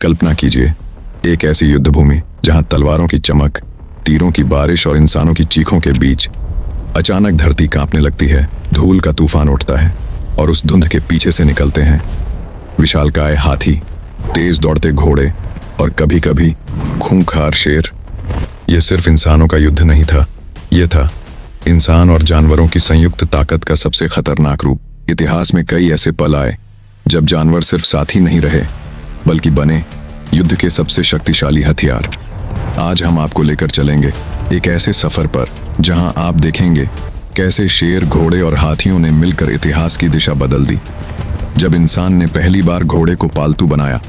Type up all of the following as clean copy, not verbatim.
कल्पना कीजिए, एक ऐसी युद्ध भूमि जहां तलवारों की चमक, तीरों की बारिश और इंसानों की चीखों के बीच अचानक धरती कांपने लगती है। धूल का तूफान उठता है और उस धुंध के पीछे से निकलते हैं विशालकाय हाथी, तेज दौड़ते घोड़े और कभी कभी खूंखार शेर। यह सिर्फ इंसानों का युद्ध नहीं था, यह था इंसान और जानवरों की संयुक्त ताकत का सबसे खतरनाक रूप। इतिहास में कई ऐसे पल आए जब जानवर सिर्फ साथी नहीं रहे बल्कि बने युद्ध के सबसे शक्तिशाली हथियार। आज हम आपको लेकर चलेंगे एक ऐसे सफर पर जहां आप देखेंगे कैसे शेर, घोड़े और हाथियों ने मिलकर इतिहास की दिशा बदल दी। जब इंसान ने पहली बार घोड़े को पालतू बनाया,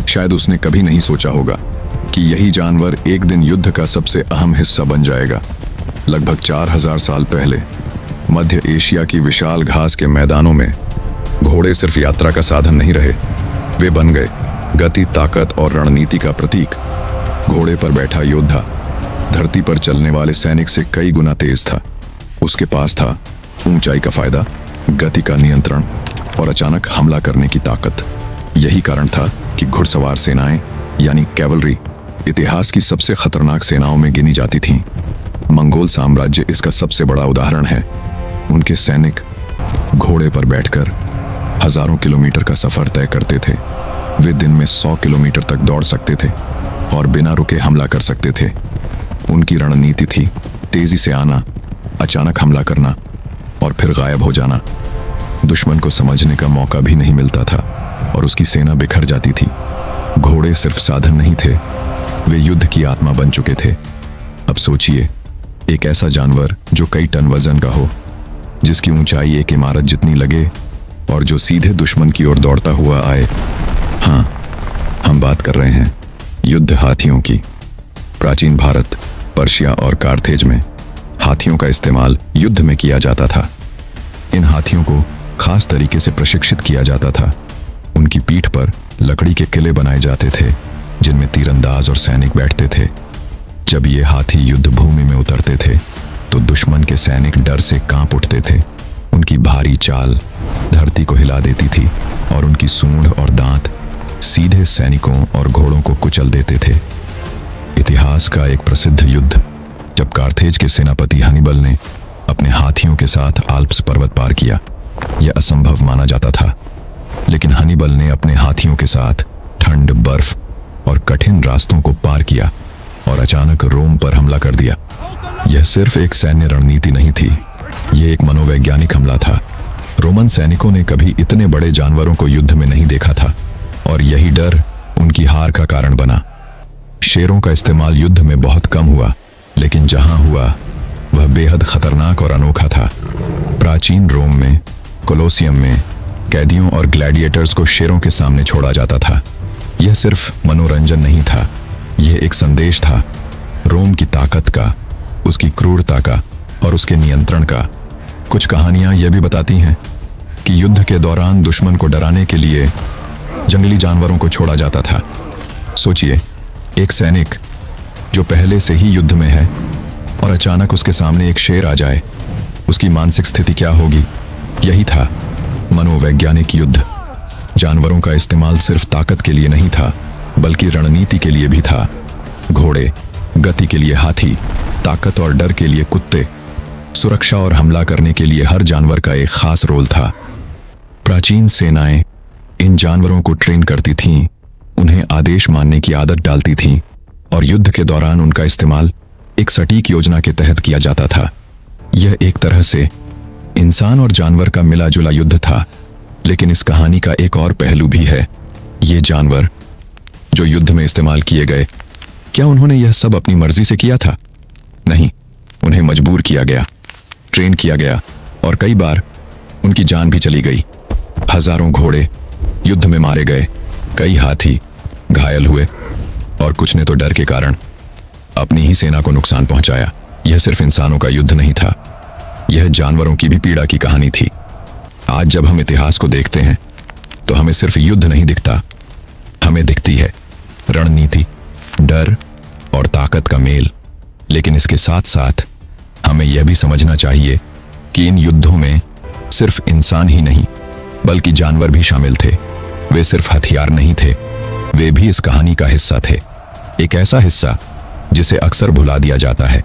शायद उसने कभी नहीं सोचा होगा कि यही जानवर एक दिन युद्ध का सबसे अहम हिस्सा बन जाएगा। लगभग 4000 साल पहले मध्य एशिया की विशाल घास के मैदानों में घोड़े सिर्फ यात्रा का साधन नहीं रहे, वे बन गए गति, ताकत और रणनीति का प्रतीक। घोड़े पर बैठा योद्धा धरती पर चलने वाले सैनिक से कई गुना तेज था। उसके पास था ऊंचाई का फायदा, गति का नियंत्रण और अचानक हमला करने की ताकत। यही कारण था कि घुड़सवार सेनाएं यानी कैवलरी इतिहास की सबसे खतरनाक सेनाओं में गिनी जाती थीं। मंगोल साम्राज्य इसका सबसे बड़ा उदाहरण है। उनके सैनिक घोड़े पर बैठकर हजारों किलोमीटर का सफर तय करते थे। वे दिन में 100 किलोमीटर तक दौड़ सकते थे और बिना रुके हमला कर सकते थे। उनकी रणनीति थी तेजी से आना, अचानक हमला करना और फिर गायब हो जाना। दुश्मन को समझने का मौका भी नहीं मिलता था और उसकी सेना बिखर जाती थी। घोड़े सिर्फ साधन नहीं थे, वे युद्ध की आत्मा बन चुके थे। अब सोचिए, एक ऐसा जानवर जो कई टन वजन का हो, जिसकी ऊंचाई एक इमारत जितनी लगे और जो सीधे दुश्मन की ओर दौड़ता हुआ आए। हाँ, हम बात कर रहे हैं युद्ध हाथियों की। प्राचीन भारत, पर्शिया और कार्थेज में हाथियों का इस्तेमाल युद्ध में किया जाता था। इन हाथियों को खास तरीके से प्रशिक्षित किया जाता था। उनकी पीठ पर लकड़ी के किले बनाए जाते थे जिनमें तीरंदाज और सैनिक बैठते थे। जब ये हाथी युद्ध भूमि में उतरते थे तो दुश्मन के सैनिक डर से कांप उठते थे। उनकी भारी चाल धरती को हिला देती थी और उनकी सूंड और दांत सीधे सैनिकों और घोड़ों को कुचल देते थे। इतिहास का एक प्रसिद्ध युद्ध जब कार्थेज के सेनापति हन्निबल ने अपने हाथियों के साथ आल्प्स पर्वत पार किया, यह असंभव माना जाता था। लेकिन हन्निबल ने अपने हाथियों के साथ ठंड, बर्फ और कठिन रास्तों को पार किया और अचानक रोम पर हमला कर दिया। यह सिर्फ एक सैन्य रणनीति नहीं थी, यह एक मनोवैज्ञानिक हमला था। रोमन सैनिकों ने कभी इतने बड़े जानवरों को युद्ध में नहीं देखा था और यही डर उनकी हार का कारण बना। शेरों का इस्तेमाल युद्ध में बहुत कम हुआ, लेकिन जहां हुआ वह बेहद खतरनाक और अनोखा था। प्राचीन रोम में कोलोसियम में कैदियों और ग्लैडिएटर्स को शेरों के सामने छोड़ा जाता था। यह सिर्फ मनोरंजन नहीं था, यह एक संदेश था रोम की ताकत का, उसकी क्रूरता का और उसके नियंत्रण का। कुछ कहानियां यह भी बताती हैं कि युद्ध के दौरान दुश्मन को डराने के लिए जंगली जानवरों को छोड़ा जाता था। सोचिए, एक सैनिक जो पहले से ही युद्ध में है और अचानक उसके सामने एक शेर आ जाए, उसकी मानसिक स्थिति क्या होगी? यही था मनोवैज्ञानिक युद्ध। जानवरों का इस्तेमाल सिर्फ ताकत के लिए नहीं था बल्कि रणनीति के लिए भी था। घोड़े, गति के लिए हाथी, ताकत और डर के लिए कुत्ते, सुरक्षा और हमला करने के लिए हर जानवर का एक खास रोल था। प्राचीन सेनाएं इन जानवरों को ट्रेन करती थीं, उन्हें आदेश मानने की आदत डालती थीं और युद्ध के दौरान उनका इस्तेमाल एक सटीक योजना के तहत किया जाता था। यह एक तरह से इंसान और जानवर का मिला जुला युद्ध था। लेकिन इस कहानी का एक और पहलू भी है। ये जानवर जो युद्ध में इस्तेमाल किए गए, क्या उन्होंने यह सब अपनी मर्जी से किया था? नहीं, उन्हें मजबूर किया गया, ट्रेन किया गया और कई बार उनकी जान भी चली गई। हजारों घोड़े युद्ध में मारे गए, कई हाथी घायल हुए और कुछ ने तो डर के कारण अपनी ही सेना को नुकसान पहुंचाया। यह सिर्फ इंसानों का युद्ध नहीं था, यह जानवरों की भी पीड़ा की कहानी थी। आज जब हम इतिहास को देखते हैं तो हमें सिर्फ युद्ध नहीं दिखता, हमें दिखती है रणनीति, डर और ताकत का मेल। लेकिन इसके साथ साथ हमें यह भी समझना चाहिए कि इन युद्धों में सिर्फ इंसान ही नहीं बल्कि जानवर भी शामिल थे। वे सिर्फ हथियार नहीं थे, वे भी इस कहानी का हिस्सा थे। एक ऐसा हिस्सा जिसे अक्सर भुला दिया जाता है,